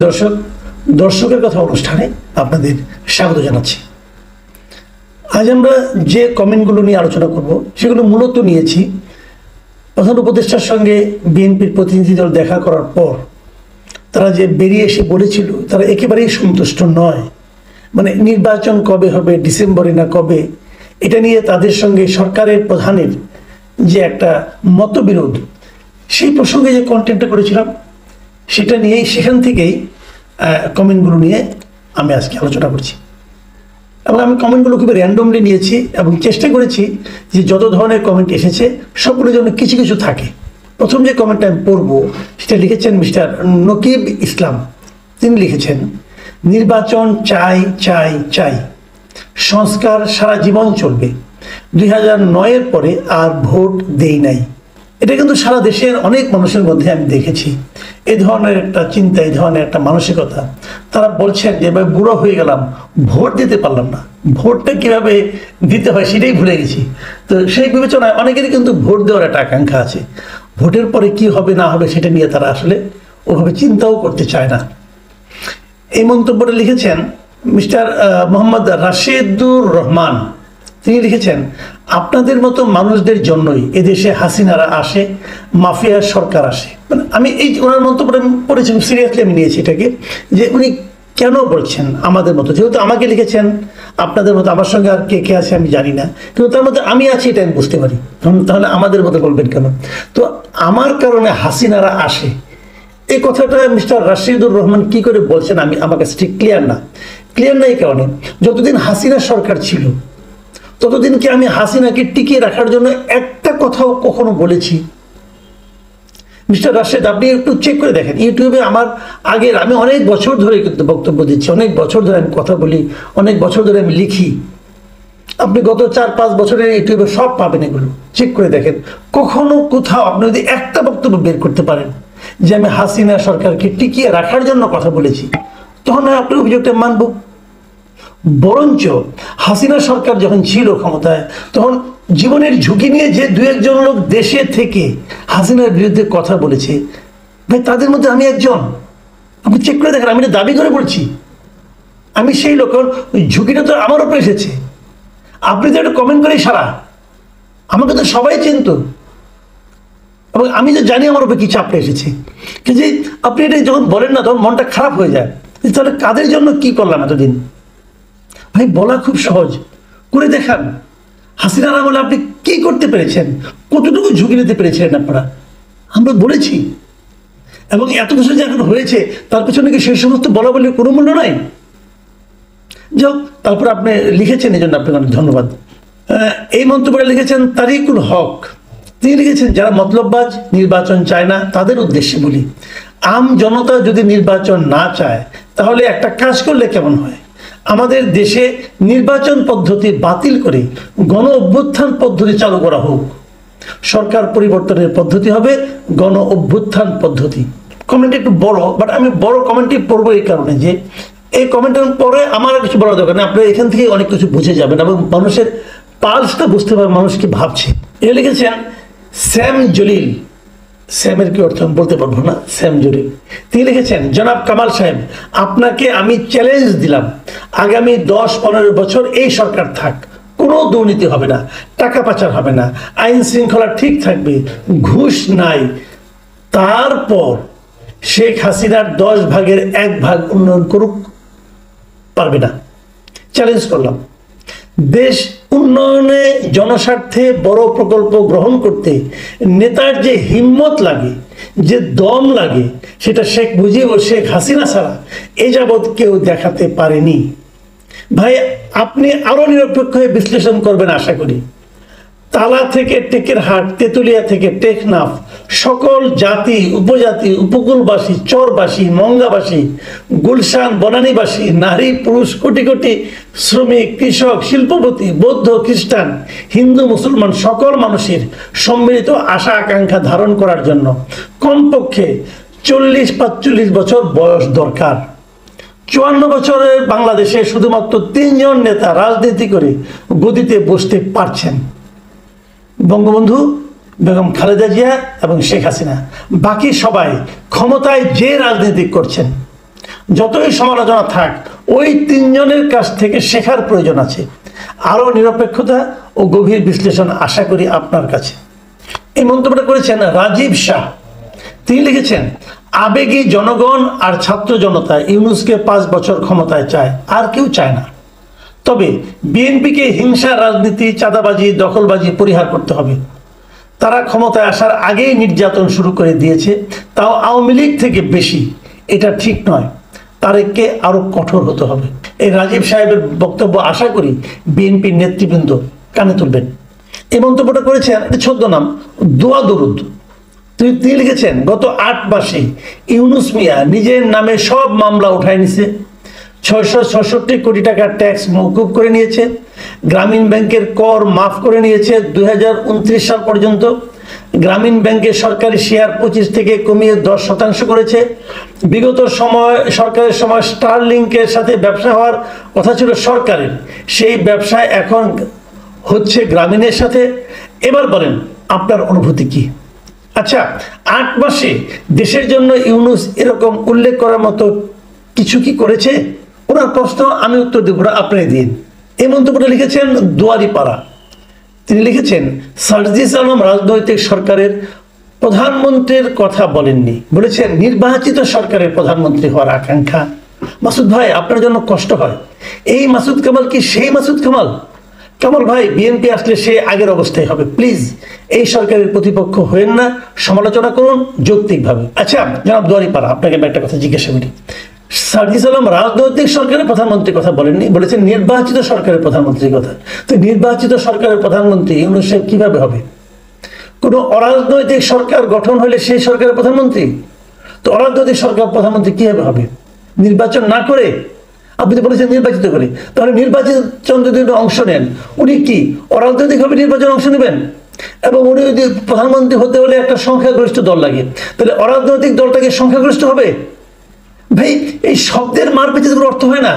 দর্শক দর্শকের কথা অনুষ্ঠানে আপনাদের স্বাগত জানাচ্ছি। আজ আমরা যে কমেন্টগুলো নিয়ে আলোচনা করব সেগুলো মূলত নিয়েছি প্রধান উপদেষ্টার সঙ্গে বিএনপির প্রতিনিধি দল দেখা করার পর তারা যে বেরিয়ে এসে বলেছিল তারা একেবারেই সন্তুষ্ট নয়। মানে নির্বাচন কবে হবে, ডিসেম্বরে না কবে, এটা নিয়ে তাদের সঙ্গে সরকারের প্রধানের যে একটা মতবিরোধ, সেই প্রসঙ্গে যে কন্টেন্টটা করেছিলাম সেটা নিয়েই সেখান থেকেই কমেন্টগুলো নিয়ে আমি আজকে আলোচনা করছি। এবং আমি কমেন্টগুলো খুবই র্যান্ডমলি নিয়েছি এবং চেষ্টা করেছি যে যত ধরনের কমেন্ট এসেছে সবগুলোর জন্য কিছু কিছু থাকে। প্রথম যে কমেন্টটা আমি পড়বো সেটা লিখেছেন মিস্টার নকিব ইসলাম। তিনি লিখেছেন, নির্বাচন চাই চাই চাই, সংস্কার সারা জীবন চলবে, 2009-এর পরে আর ভোট দেই নাই। এটা কিন্তু সারা দেশের অনেক মানুষের মধ্যে আমি দেখেছি এই ধরনের একটা চিন্তা, এই ধরনের একটা মানসিকতা। তারা বলছেন যে এবার বুড়ো হয়ে গেলাম, ভোট দিতে পারলাম না, ভোটটা কিভাবে দিতে হয় সেটাই ভুলে গেছি। তো সেই বিবেচনায় অনেকেরই কিন্তু ভোট দেওয়ার একটা আকাঙ্ক্ষা আছে, ভোটের পরে কি হবে না হবে সেটা নিয়ে তারা আসলে ওভাবে চিন্তাও করতে চায় না। এই মন্তব্যটা লিখেছেন মিস্টার মোহাম্মদ রাশেদুর রহমান। তিনি লিখেছেন, আপনাদের মতো মানুষদের জন্যই এদেশে হাসিনারা আসে, মাফিয়ার সরকার আসে। মানে আমি এই ওনার মন্তব্যটা পড়েছি, সিরিয়াসলি আমি নিয়েছি এটাকে, যে উনি কেন বলছেন আমাদের মতো, যেহেতু আমাকে লিখেছেন আপনাদের মতো, আমার সঙ্গে আর কে কে আছে আমি জানি না, কিন্তু তার মধ্যে আমি আছি এটা আমি বুঝতে পারি, তাহলে আমাদের মতো বলবেন কেন? তো আমার কারণে হাসিনারা আসে, এই কথাটা মিস্টার রাশিদুর রহমান কি করে বলছেন আমার কাছে ঠিক ক্লিয়ার না। ক্লিয়ার না এই কারণে, যতদিন হাসিনা সরকার ছিল ততদিন কি আমি হাসিনাকে টিকিয়ে রাখার জন্য একটা কথাও কখনো বলেছি? মিস্টার রাশেদ, আপনি একটু চেক করে দেখেন ইউটিউবে আমার আগের, আমি অনেক বছর ধরে কিন্তু বক্তব্য দিচ্ছি, অনেক বছর ধরে আমি কথা বলি, অনেক বছর ধরে আমি লিখি। আপনি গত 4-5 বছরের ইউটিউবে সব পাবেন, এগুলো চেক করে দেখেন। কখনো কোথাও আপনি যদি একটা বক্তব্য বের করতে পারেন যে আমি হাসিনা সরকারকে টিকিয়ে রাখার জন্য কথা বলেছি, তখন আপনার অভিযোগটা মানব। বরঞ্চ হাসিনা সরকার যখন ছিল ক্ষমতায়, তখন জীবনের ঝুঁকি নিয়ে যে 2-1 লোক দেশে থেকে হাসিনার বিরুদ্ধে কথা বলেছে, ভাই তাদের মধ্যে আমি একজন। আপনি চেক করে দেখেন, আমি এটা দাবি করে বলছি, আমি সেই লোক। ওই ঝুঁকিটা তো আমার উপরে এসেছে, আপনি তো একটা কমেন্ট করেই সারা, আমাকে তো সবাই চিনত এবং আমি তো জানি আমার উপরে কি চাপটা এসেছে। কিন্তু আপনি এটা যখন বলেন না তখন মনটা খারাপ হয়ে যায়, তাহলে কাদের জন্য কি করলাম এতদিন? ভাই বলা খুব সহজ, করে দেখান। হাসিনার আমলে আপনি কি করতে পেরেছেন, কতটুকু ঝুঁকি নিতে পেরেছিলেন আপনারা, আমরা বলেছি। এবং এত কিছু যে এখন হয়েছে তার পেছনে কি সেই সমস্ত বলা বলে কোনো মূল্য নাই? যাক, তারপর আপনি লিখেছেন, এই জন্য আপনাকে অনেক ধন্যবাদ। এই মন্তব্যটা লিখেছেন তারিকুল হক। তিনি লিখেছেন, যারা মতলববাজ নির্বাচন চায় না তাদের উদ্দেশ্যে বলি, আম জনতা যদি নির্বাচন না চায় তাহলে একটা কাজ করলে কেমন হয়, আমাদের দেশে নির্বাচন পদ্ধতি বাতিল করে গণ অভ্যুত্থান পদ্ধতি চালু করা হোক। সরকার পরিবর্তনের পদ্ধতি হবে গণ অভ্যুত্থান পদ্ধতি। কমেন্ট একটু বড়, বাট আমি বড় কমেন্টই পড়বো এই কারণে যে এই কমেন্টের পরে আমার কিছু বলার দরকার নেই, আপনারা এখান থেকে অনেক কিছু বুঝে যাবেন এবং মানুষের পালসটা বুঝতে পারবেন, মানুষ কি ভাবছে। এ লিখেছেন স্যাম জলিল, স্যামের কি অর্থ আমি বলতে পারবো না, স্যাম জলিল। তিনি লিখেছেন, জনাব কামাল সাহেব, আপনাকে আমি চ্যালেঞ্জ দিলাম, আগামী 10-15 বছর এই সরকার থাক, কোনো দুর্নীতি হবে না, টাকা পাচার হবে না, আইন শৃঙ্খলা ঠিক থাকবে, ঘুষ নাই, তারপর শেখ হাসিনার 10 ভাগের 1 ভাগ উন্নয়ন করুক। পারবে না, চ্যালেঞ্জ করলাম। দেশ উন্নয়নে জনস্বার্থে বড় প্রকল্প গ্রহণ করতে নেতার যে হিম্মত লাগে, যে দম লাগে, সেটা শেখ মুজিব ও শেখ হাসিনা ছাড়া এ যাবৎ কেউ দেখাতে পারেনি। ভাই আপনি আরো নিরপেক্ষ হয়ে বিশ্লেষণ করবেন আশা করি। তালা থেকে টেকেরহাট, তেতুলিয়া থেকে টেকনাফ, সকল জাতি উপজাতি, উপকূলবাসী, চরবাসী, মঙ্গাবাসী, গুলশান বনানীবাসী, নারী পুরুষ, কোটি কোটি শ্রমিক, কৃষক, শিল্পপতি, বৌদ্ধ, খ্রিস্টান, হিন্দু, মুসলমান সকল মানুষের সম্মিলিত আশা আকাঙ্ক্ষা ধারণ করার জন্য কমপক্ষে 40-45 বছর বয়স দরকার। 54 বছরের বাংলাদেশে শুধুমাত্র 3 জন নেতা রাজনীতি করে গদিতে বসতে পারছেন, বঙ্গবন্ধু, বেগম খালেদা জিয়া এবং শেখ হাসিনা। বাকি সবাই ক্ষমতায় যে রাজনীতি করছেন, যতই সমালোচনা থাক ওই তিনজনের কাছ থেকে শেখার প্রয়োজন আছে। আরও নিরপেক্ষতা ও গভীর বিশ্লেষণ আশা করি আপনার কাছে। এই মন্তব্যটা করেছেন রাজীব শাহ। তিনি লিখেছেন, আবেগী জনগণ আর ছাত্র জনতা ইউনূসকে 5 বছর ক্ষমতায় চায়, আর কেউ চায় না। তবে বিএনপিকে হিংসা রাজনীতি, চাঁদাবাজি, দখলবাজি পরিহার করতে হবে। তারা ক্ষমতায় আসার আগেই নির্যাতন শুরু করে দিয়েছে, তাও আওয়ামী লীগ থেকে বেশি। এটা ঠিক নয়, তারেককে আরো কঠোর হতে হবে। এই রাজীব সাহেবের বক্তব্য আশা করি বিএনপির নেতৃবৃন্দ কানে তুলবেন। এই মন্তব্যটা করেছেন ছদ্মনাম দোয়া দরুদ। তিনি লিখেছেন, গত 8 মাসে ইউনূস মিয়া নিজের নামে সব মামলা উঠায় নিছে, 666 কোটি টাকার ট্যাক্স মওকুফ করে নিয়েছে, গ্রামীণ ব্যাংকের কর মাফ করে নিয়েছে 2029 সাল পর্যন্ত, গ্রামীণ ব্যাংকের সরকারি শেয়ার 25 থেকে কমিয়ে 10% করেছে। বিগত সরকারের সময় স্টারলিংকের সাথে ব্যবসা হওয়ার কথা ছিল সরকারের, সেই ব্যবসায় এখন হচ্ছে গ্রামীণের সাথে। এবার বলেন আপনার অনুভূতি কি? আচ্ছা, 8 মাসে দেশের জন্য ইউনূস এরকম উল্লেখ করার মতো কিছু কি করেছে? ওনার প্রশ্ন আমি উত্তর দেব না, আপনি দিন। এই মন্তব্যটা লিখেছেন দুয়ারিপাড়া। তিনি লিখেছেন, সার্জিস আলম রাজনৈতিক সরকারের প্রধানমন্ত্রীর কথা বলেননি, বলেছেন নির্বাচিত সরকারের প্রধানমন্ত্রী হওয়ার আকাঙ্ক্ষা। মাসুদ ভাই, আপনার জন্য কষ্ট হয়। এই মাসুদ কামাল কি সেই মাসুদ কামাল? কামাল ভাই, বিএনপি আসলে সে আগের অবস্থায় হবে। প্লিজ এই সরকারের প্রতিপক্ষ হয়েন না, সমালোচনা করুন যৌক্তিকভাবে। আচ্ছা জনাব দুয়ারিপাড়া, আপনাকে আমি একটা কথা জিজ্ঞাসা করি। সার্জিস আলম রাজনৈতিক সরকারের প্রধানমন্ত্রীর কথা বলেননি, বলেছেন নির্বাচিত সরকারের প্রধানমন্ত্রীর কথা। তো নির্বাচিত সরকারের প্রধানমন্ত্রী ইউনূস সাহেব কিভাবে হবে? কোনো অরাজনৈতিক সরকার গঠন হলে সেই সরকারের প্রধানমন্ত্রী? তো অরাজনৈতিক সরকার প্রধানমন্ত্রী কিভাবে হবে? নির্বাচন না করে? আপনি তো বলেছেন নির্বাচিত করে। তাহলে নির্বাচন যদি অংশ নেন, উনি কি অরাজনৈতিকভাবে নির্বাচনে অংশ নেবেন? এবং উনি যদি প্রধানমন্ত্রী হতে হলে একটা সংখ্যাগরিষ্ঠ দল লাগে, তাহলে অরাজনৈতিক দলটাকে সংখ্যাগরিষ্ঠ হবে? ভাই, এই শব্দের মার পেঁচে কোনো অর্থ হয় না,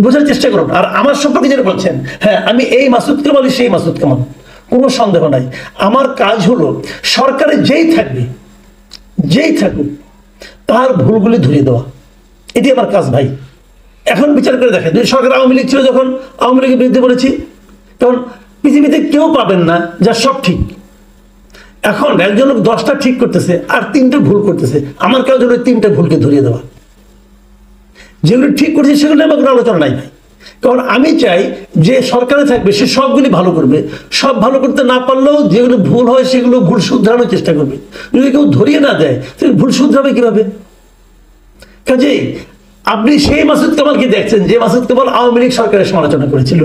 বোঝার চেষ্টা করুন। আর আমার সম্পর্কে যেটা বলছেন, হ্যাঁ আমি এই মাসুদ কামালই সেই মাসুদ কামাল, কোনো সন্দেহ নাই। আমার কাজ হলো সরকারে যেই থাকুক তার ভুলগুলি ধরিয়ে দেওয়া, এটি আমার কাজ ভাই। এখন বিচার করে দেখেন, যদি সরকার আওয়ামী লীগ ছিল, যখন আওয়ামী লীগের বিরুদ্ধে বলেছি, কারণ পৃথিবীতে কেউ পাবেন না যা সব ঠিক। এখন একজন লোক 10টা ঠিক করতেছে আর 3টে ভুল করতেছে, আমার কাজ হলো 3টে ভুলকে ধরিয়ে দেওয়া। যেগুলো ঠিক করছে সেগুলো আমার কোনো আলোচনা নাই ভাই। কারণ আমি চাই যে সরকারে থাকবে সে সবগুলি ভালো করবে, সব ভালো করতে না পারলেও যেগুলো ভুল হয় সেগুলো ভুল শুধরানোর চেষ্টা করবে। যদি কেউ ধরিয়ে না দেয় তাহলে ভুল শুধরাবে কিভাবে? কাজেই আপনি সেই মাসুদ কামালকে দেখছেন যে মাসুদ কামাল আওয়ামী লীগ সরকারের সমালোচনা করেছিল,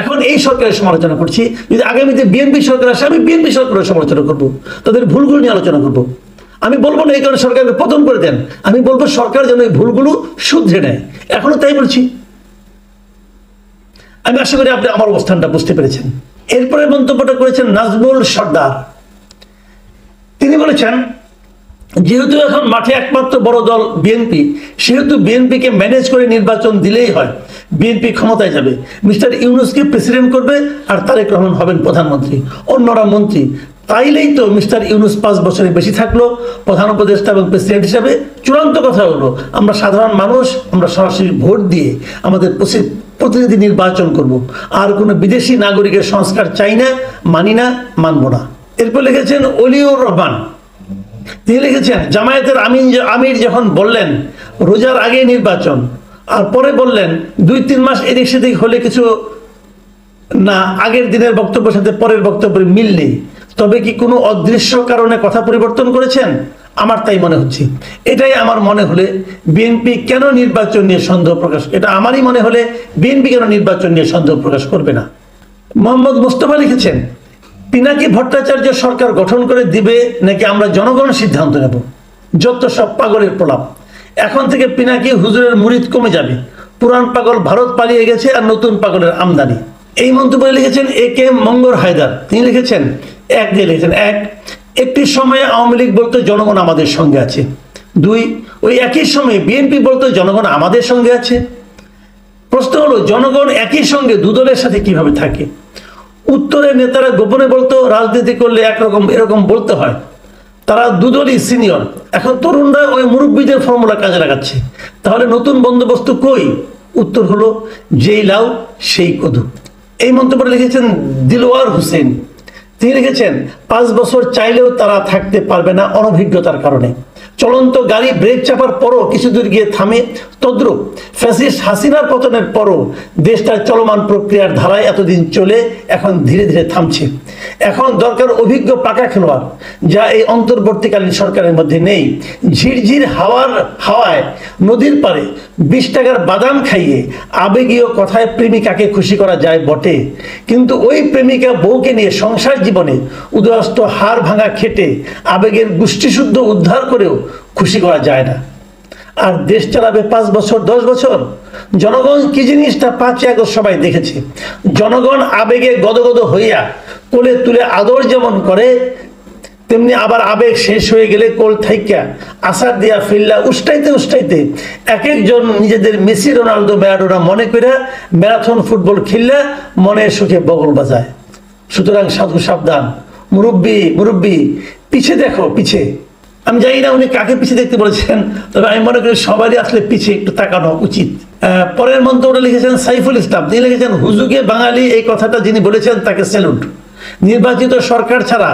এখন এই সরকারের সমালোচনা করছি। যদি আগামীতে বিএনপি সরকার আসে, আমি বিএনপি সরকারের সমালোচনা করবো, তাদের ভুলগুলো নিয়ে আলোচনা করবো। আমি বলবো না এই কারণে সরকারকে পতন করে দেন, আমি বলবো সরকার যেন এই ভুলগুলো শুধরে নেয়। এখনো তাই বলছি। আমি আশা করি আপনি আমার অবস্থানটা বুঝতে পেরেছেন। এরপরে মন্তব্যটা করেছেন নাজমুল সর্দার। তিনি বলেছেন, যেহেতু এখন মাঠে একমাত্র বড় দল বিএনপি, সেহেতু বিএনপিকে ম্যানেজ করে নির্বাচন দিলেই হয়, বিএনপি ক্ষমতায় যাবে। মিস্টার ইউনূসকে প্রেসিডেন্ট করবে আর তারেক রহমান হবেন প্রধানমন্ত্রী, অন্যরা মন্ত্রী। তাইলেই তো মিস্টার ইউনূস 5 বছরের বেশি থাকলো প্রধান উপদেষ্টা এবং প্রেসিডেন্ট হিসাবে। চূড়ান্ত কথা হলো, আমরা সাধারণ মানুষ, আমরা সরাসরি ভোট দিয়ে আমাদের প্রতিনিধি নির্বাচন করব। আর কোনো বিদেশি নাগরিকের সংস্কার চাই না, মানি না, মানব না। এরপর লিখেছেন অলিউর রহমান। তিনি লিখেছেন, জামায়াতের আমির যখন বললেন রোজার আগে নির্বাচন, আর পরে বললেন 2-3 মাস এদিক সেদিক হলে কিছু না, আগের দিনের বক্তব্যের সাথে পরের বক্তব্যের মিল নেই, তবে কি কোনো অদৃশ্য কারণে কথা পরিবর্তন করেছেন? আমার তাই মনে হচ্ছে। এটাই আমার মনে হলে বিএনপি কেন নির্বাচন নিয়ে সন্দেহ প্রকাশ, এটা আমারই মনে হলে বিএনপি কেন নির্বাচন নিয়ে সন্দেহ প্রকাশ করবে না। মোহাম্মদ মুস্তফা লিখেছেন, পিনাকি ভট্টাচার্য সরকার গঠন করে দিবে নাকি আমরা জনগণ সিদ্ধান্ত নেব? যত সব পাগলের প্রলাপ। এখন থেকে পিনাকি হুজুরের মুরিদ কমে যাবে, পুরান পাগল ভারত পালিয়ে গেছে আর নতুন পাগলের আমদানি। এই মন্তব্য লিখেছেন AK মঙ্গর হায়দার। তিনি লিখেছেন, একটি সময়ে আওয়ামী লীগ বলতো জনগণ আমাদের সঙ্গে আছে। 2, ওই একই সময়ে বিএনপি বলতো জনগণ আমাদের সঙ্গে আছে। প্রশ্ন হলো, জনগণ একই সঙ্গে দুদলের সাথে কিভাবে থাকে? উত্তরের নেতারা গোপনে বলতো রাজনীতি করলে একরকম এরকম বলতে হয়, তারা দুদলই সিনিয়র, এখন তরুণরা ওই মুরব্বীদের ফর্মুলা কাজে লাগাচ্ছে। তাহলে নতুন বন্দোবস্ত কই? উত্তর হলো যেই লাউ সেই কদু। এই মন্তব্যটা লিখেছেন দিলওয়ার হোসেন। তিনি লিখেছেন 5 বছর চাইলেও তারা থাকতে পারবে না অনভিজ্ঞতার কারণে। চলন্ত গাড়ি ব্রেক চাপার পরও কিছু দূর গিয়ে থামে, তদ্রূপ ফ্যাসিস্ট হাসিনার পতনের পরও দেশটার চলমান প্রক্রিয়ার ধারায় এতদিন চলে এখন ধীরে ধীরে থামছে। এখন দরকার অভিজ্ঞ পাকা খেলোয়াড়, যা এই অন্তর্বর্তীকালীন সরকারের মধ্যে নেই। ঝিরঝির হাওয়ায় নদীর পাড়ে 20 টাকার বাদাম খাইয়ে আবেগীয় কথায় প্রেমিকাকে খুশি করা যায় বটে, কিন্তু ওই প্রেমিকা বউকে নিয়ে সংসার জীবনে উদয়স্ত হাড় ভাঙা খেটে আবেগের গোষ্ঠীশুদ্ধ উদ্ধার করেও খুশি করা যায় না। আর দেশ চালাবে 5 বছর 10 বছর? জনগণ কি জিনিসটা 5 আগস্ট সবাই দেখেছে। জনগণ আবেগে গদগদ হইয়া কোলে তুলে আদর যেমন করে, তেমনি আবার আবেগ শেষ হয়ে গেলে কোল থাইকা আসার দিয়া ফিল্লা উষ্টাইতে এক একজন নিজেদের মেসি রোনালদো ম্যারাডোনা মনে করে ম্যারাথন ফুটবল খেললে মনের সুখে বগল বাজায়। সুতরাং সাধু সাবধান, মুরব্বী পিছে দেখো, পিছে। আমি জানি না উনি কাকে পিছিয়ে দেখতে বলেছেন, তবে আমি মনে করি সবারই আসলে পিছিয়ে একটু তাকানো উচিত। পরের মন্তব্যটা লিখেছেন সাইফুল ইসলাম। তিনি লিখেছেন হুজুগে বাঙালি, এই কথাটা যিনি বলেছেন তাকে স্যালুট। নির্বাচিত সরকার ছাড়া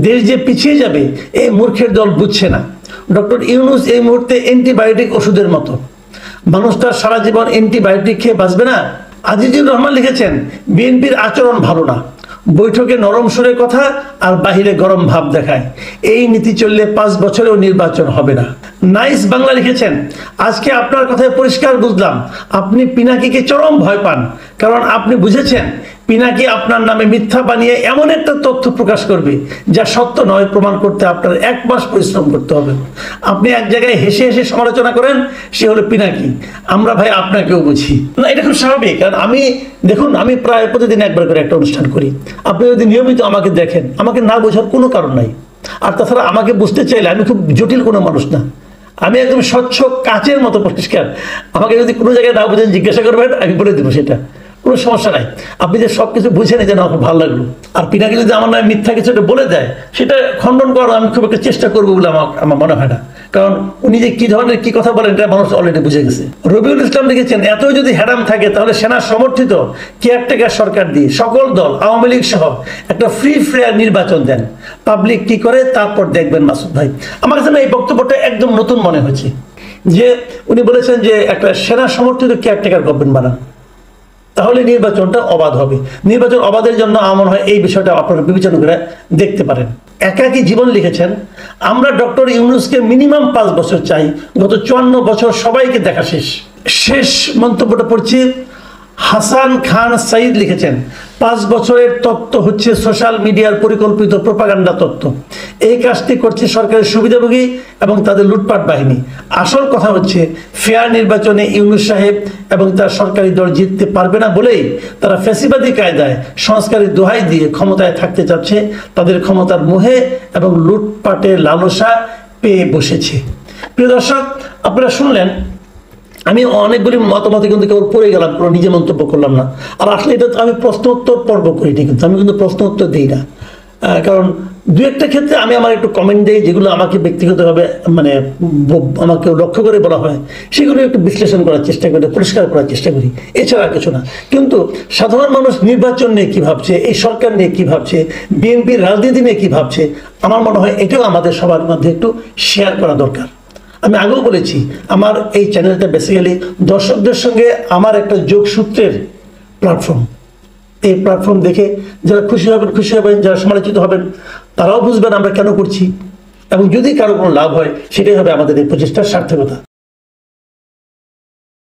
দেশ যে পিছিয়ে যাবে এই মূর্খের দল বুঝছে না। ডক্টর ইউনূস এই মুহূর্তে অ্যান্টিবায়োটিক ওষুধের মতো, মানুষ তার সারা জীবন অ্যান্টিবায়োটিক খেয়ে বাঁচবে না। আজিজুর রহমান লিখেছেন বিএনপির আচরণ ভালো না, বৈঠকে নরম সুরে কথা আর বাহিরে গরম ভাব দেখায়। এই নীতি চললে 5 বছরেও নির্বাচন হবে না। নাইস বাংলা লিখেছেন আজকে আপনার কথায় পরিষ্কার বুঝলাম আপনি পিনাকিকে চরম ভয় পান, কারণ আপনি বুঝেছেন পিনাকি আপনার নামে মিথ্যা বানিয়ে এমন একটা তথ্য প্রকাশ করবে যা সত্য নয়, প্রমাণ করতে আপনার 1 মাস পরিশ্রম করতে হবে। আপনি এক জায়গায় হেসে হেসে সমালোচনা করেন, সে হলো পিনাকি। আমরা ভাই আপনাকেও বুঝি না, এটা খুব স্বাভাবিক। কারণ দেখুন আমি প্রায় প্রতিদিন একবার করে একটা অনুষ্ঠান করি। আপনি যদি নিয়মিত আমাকে দেখেন, আমাকে না বোঝার কোনো কারণ নাই। আর তাছাড়া আমাকে বুঝতে চাইলে আমি খুব জটিল কোনো মানুষ না, আমি একদম স্বচ্ছ কাচের মতো পরিষ্কার। আমাকে যদি কোনো জায়গায় না বুঝেন জিজ্ঞাসা করবেন, আমি বলে দেবো, সেটা কোনো সমস্যা নাই। আপনি যে সবকিছু বুঝেন এই জন্য আমার ভালো লাগলো। আর পিনাকি যদি আমার নামে মিথ্যা কিছু একটা বলে দেয়, সেটা খণ্ডন করার আমি খুব একটা চেষ্টা করবো বলে আমার মনে হয় না, কারণ উনি যে কি ধরনের কি কথা বলেন এটা মানুষ অলরেডি বুঝে গেছে। রবিউল ইসলাম লিখেছেন এতই যদি হ্যাডাম থাকে তাহলে সেনা সমর্থিত কেয়ারটেকার সরকার দিয়ে সকল দল আওয়ামী লীগ সহ একটা ফ্রি ফেয়ার নির্বাচন দেন, পাবলিক কি করে তারপর দেখবেন। মাসুদ ভাই, আমার কাছে এই বক্তব্যটা একদম নতুন মনে হয়েছে, যে উনি বলেছেন যে একটা সেনা সমর্থিত কেয়ারটেকার গভর্নমেন্ট বানান, তাহলে নির্বাচনটা অবাধ হবে। নির্বাচন অবাধের জন্য আমার হয় এই বিষয়টা আপনারা বিবেচনা করে দেখতে পারেন। একাকী জীবন লিখেছেন আমরা ডক্টর ইউনূসকে মিনিমাম 5 বছর চাই, গত 54 বছর সবাইকে দেখা শেষ মন্তব্যটা পড়ছি। হাসান খান সাইদ লিখেছেন 5 বছরের তত্ত্ব হচ্ছে সোশ্যাল মিডিয়ার পরিকল্পিত প্রোপাগান্ডা তত্ত্ব। এই কাজটি করছে সরকারের সুবিধাভোগী এবং তাদের লুটপাট বাহিনী। আসল কথা হচ্ছে ফেয়ার নির্বাচনে ইউনূস সাহেব এবং তার সরকারি দল জিততে পারবে না বলেই তারা ফ্যাসিবাদী কায়দায় সংস্কারের দোহাই দিয়ে ক্ষমতায় থাকতে চাচ্ছে, তাদের ক্ষমতার মোহে এবং লুটপাটের লালসা পেয়ে বসেছে। প্রিয় দর্শক, আপনারা শুনলেন আমি অনেকগুলি মতামতে কিন্তু কেবল পড়ে গেলাম, কোনো নিজে মন্তব্য করলাম না। আর আসলে এটা আমি প্রশ্ন উত্তর পর্ব করিনি, কিন্তু আমি কিন্তু প্রশ্ন উত্তর দিই না, কারণ 2-1টা ক্ষেত্রে আমি আমার একটু কমেন্ট দিই যেগুলো আমাকে ব্যক্তিগতভাবে মানে আমাকে লক্ষ্য করে বলা হয়, সেগুলো একটু বিশ্লেষণ করার চেষ্টা করি, পরিষ্কার করার চেষ্টা করি, এছাড়া কিছু না। কিন্তু সাধারণ মানুষ নির্বাচন নিয়ে কী ভাবছে, এই সরকার নিয়ে কী ভাবছে, বিএনপির রাজনীতি নিয়ে কী ভাবছে, আমার মনে হয় এটাও আমাদের সবার মধ্যে একটু শেয়ার করা দরকার। আমি আগেও বলেছি আমার এই চ্যানেলটা বেসিক্যালি দর্শকদের সঙ্গে আমার একটা যোগসূত্রের প্ল্যাটফর্ম। এই প্ল্যাটফর্ম দেখে যারা খুশি হবেন, যারা সমালোচিত হবেন তারাও বুঝবেন আমরা কেন করছি, এবং যদি কারো কোনো লাভ হয় সেটাই হবে আমাদের এই প্রচেষ্টার সার্থকতা।